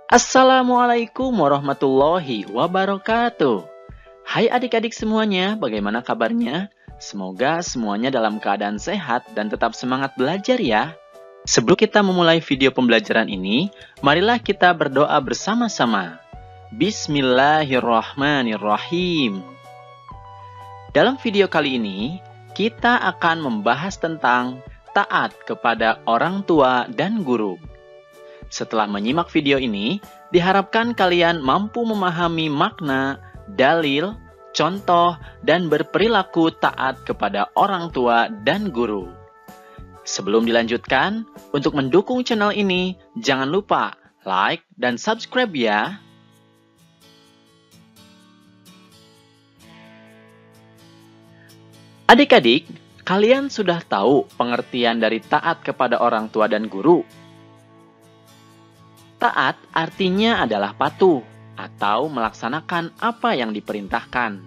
Assalamualaikum warahmatullahi wabarakatuh. Hai adik-adik semuanya, bagaimana kabarnya? Semoga semuanya dalam keadaan sehat dan tetap semangat belajar ya. Sebelum kita memulai video pembelajaran ini, marilah kita berdoa bersama-sama. Bismillahirrahmanirrahim. Dalam video kali ini, kita akan membahas tentang taat kepada orang tua dan guru. Setelah menyimak video ini, diharapkan kalian mampu memahami makna, dalil, contoh, dan berperilaku taat kepada orang tua dan guru. Sebelum dilanjutkan, untuk mendukung channel ini, jangan lupa like dan subscribe ya. Adik-adik, kalian sudah tahu pengertian dari taat kepada orang tua dan guru? Taat artinya adalah patuh atau melaksanakan apa yang diperintahkan.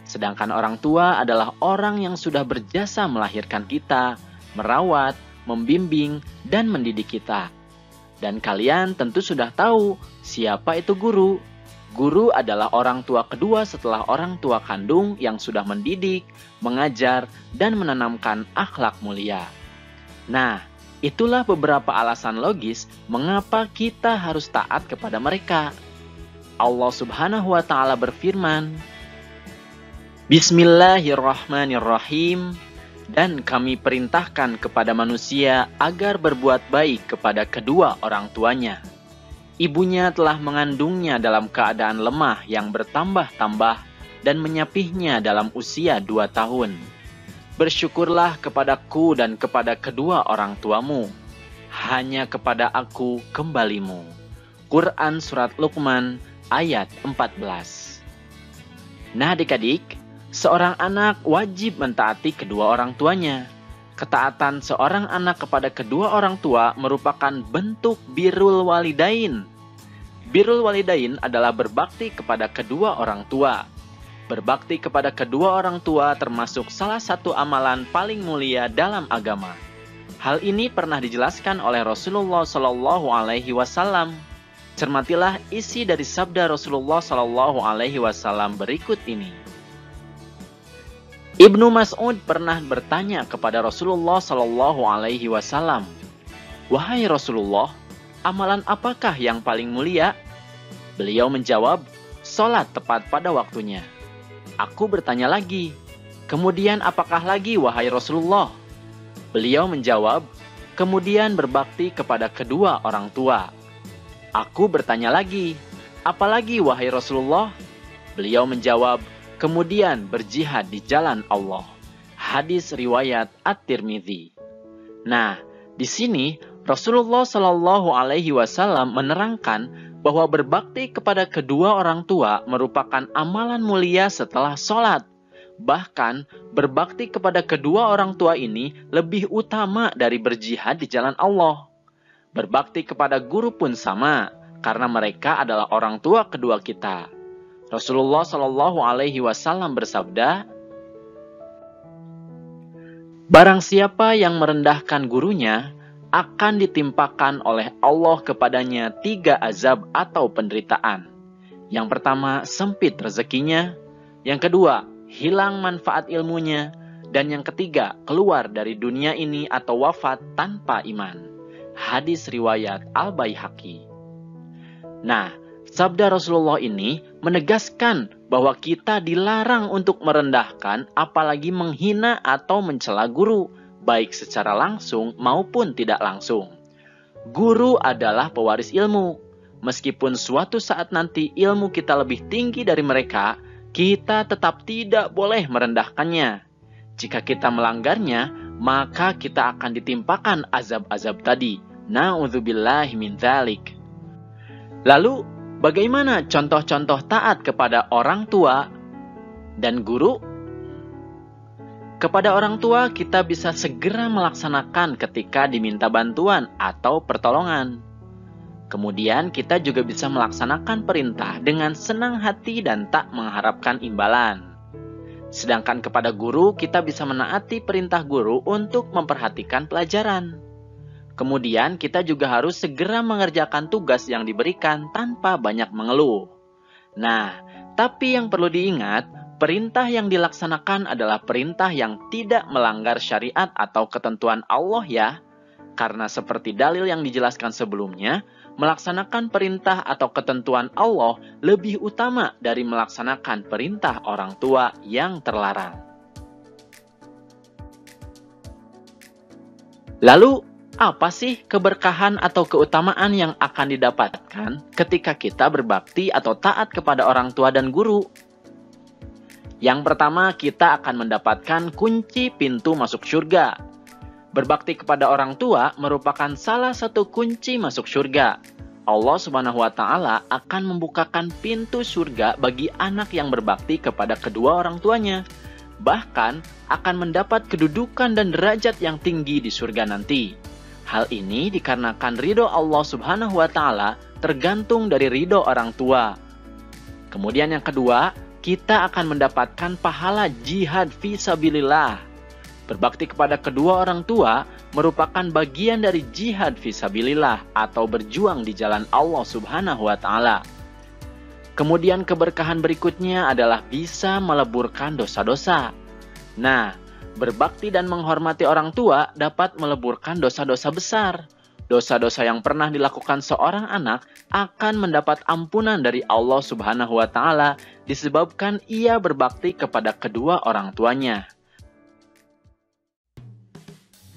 Sedangkan orang tua adalah orang yang sudah berjasa melahirkan kita, merawat, membimbing, dan mendidik kita. Dan kalian tentu sudah tahu siapa itu guru. Guru adalah orang tua kedua setelah orang tua kandung yang sudah mendidik, mengajar, dan menanamkan akhlak mulia. Nah, itulah beberapa alasan logis mengapa kita harus taat kepada mereka. Allah Subhanahu wa Ta'ala berfirman, Bismillahirrahmanirrahim, dan kami perintahkan kepada manusia agar berbuat baik kepada kedua orang tuanya. Ibunya telah mengandungnya dalam keadaan lemah yang bertambah-tambah dan menyapihnya dalam usia 2 tahun. Bersyukurlah kepadaku dan kepada kedua orang tuamu. Hanya kepada aku kembalimu. Quran Surat Luqman ayat 14. Nah adik-adik, seorang anak wajib mentaati kedua orang tuanya. Ketaatan seorang anak kepada kedua orang tua merupakan bentuk birrul walidain. Birrul walidain adalah berbakti kepada kedua orang tua. Berbakti kepada kedua orang tua termasuk salah satu amalan paling mulia dalam agama. Hal ini pernah dijelaskan oleh Rasulullah Shallallahu Alaihi Wasallam. Cermatilah isi dari sabda Rasulullah Shallallahu Alaihi Wasallam berikut ini. Ibnu Mas'ud pernah bertanya kepada Rasulullah Shallallahu Alaihi Wasallam, "Wahai Rasulullah, amalan apakah yang paling mulia?" Beliau menjawab, "Salat tepat pada waktunya." Aku bertanya lagi, "Kemudian apakah lagi wahai Rasulullah?" Beliau menjawab, "Kemudian berbakti kepada kedua orang tua." Aku bertanya lagi, "Apalagi wahai Rasulullah?" Beliau menjawab, "Kemudian berjihad di jalan Allah." Hadis riwayat At-Tirmidzi. Nah, di sini Rasulullah Shallallahu Alaihi Wasallam menerangkan bahwa berbakti kepada kedua orang tua merupakan amalan mulia setelah sholat. Bahkan, berbakti kepada kedua orang tua ini lebih utama dari berjihad di jalan Allah. Berbakti kepada guru pun sama, karena mereka adalah orang tua kedua kita. Rasulullah Shallallahu Alaihi Wasallam bersabda, "Barang siapa yang merendahkan gurunya, akan ditimpakan oleh Allah kepadanya 3 azab atau penderitaan. Yang pertama, sempit rezekinya. Yang kedua, hilang manfaat ilmunya. Dan yang ketiga, keluar dari dunia ini atau wafat tanpa iman." Hadis riwayat Al-Baihaqi. Nah, sabda Rasulullah ini menegaskan bahwa kita dilarang untuk merendahkan apalagi menghina atau mencela guru, baik secara langsung maupun tidak langsung. Guru adalah pewaris ilmu. Meskipun suatu saat nanti ilmu kita lebih tinggi dari mereka, kita tetap tidak boleh merendahkannya. Jika kita melanggarnya, maka kita akan ditimpakan azab-azab tadi. Na'udzubillahi min dzalik. Lalu, bagaimana contoh-contoh taat kepada orang tua dan guru? Kepada orang tua kita bisa segera melaksanakan ketika diminta bantuan atau pertolongan. Kemudian kita juga bisa melaksanakan perintah dengan senang hati dan tak mengharapkan imbalan. Sedangkan kepada guru kita bisa menaati perintah guru untuk memperhatikan pelajaran. Kemudian kita juga harus segera mengerjakan tugas yang diberikan tanpa banyak mengeluh. Nah, tapi yang perlu diingat, perintah yang dilaksanakan adalah perintah yang tidak melanggar syariat atau ketentuan Allah ya. Karena seperti dalil yang dijelaskan sebelumnya, melaksanakan perintah atau ketentuan Allah lebih utama dari melaksanakan perintah orang tua yang terlarang. Lalu, apa sih keberkahan atau keutamaan yang akan didapatkan ketika kita berbakti atau taat kepada orang tua dan guru? Yang pertama, kita akan mendapatkan kunci pintu masuk surga. Berbakti kepada orang tua merupakan salah satu kunci masuk surga. Allah Subhanahu wa Ta'ala akan membukakan pintu surga bagi anak yang berbakti kepada kedua orang tuanya. Bahkan akan mendapat kedudukan dan derajat yang tinggi di surga nanti. Hal ini dikarenakan ridho Allah Subhanahu wa Ta'ala tergantung dari ridho orang tua. Kemudian yang kedua, kita akan mendapatkan pahala jihad fisabilillah. Berbakti kepada kedua orang tua merupakan bagian dari jihad fisabilillah atau berjuang di jalan Allah Subhanahu wa Ta'ala. Kemudian keberkahan berikutnya adalah bisa meleburkan dosa-dosa. Nah, berbakti dan menghormati orang tua dapat meleburkan dosa-dosa besar. Dosa-dosa yang pernah dilakukan seorang anak akan mendapat ampunan dari Allah Subhanahu wa Ta'ala disebabkan ia berbakti kepada kedua orang tuanya.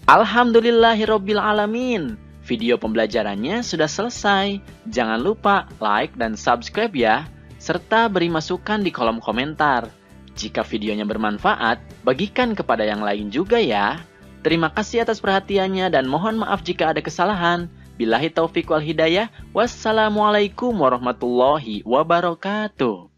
Alhamdulillahirabbil alamin. Video pembelajarannya sudah selesai. Jangan lupa like dan subscribe ya, serta beri masukan di kolom komentar. Jika videonya bermanfaat, bagikan kepada yang lain juga ya. Terima kasih atas perhatiannya dan mohon maaf jika ada kesalahan. Billahi taufiq wal hidayah. Wassalamualaikum warahmatullahi wabarakatuh.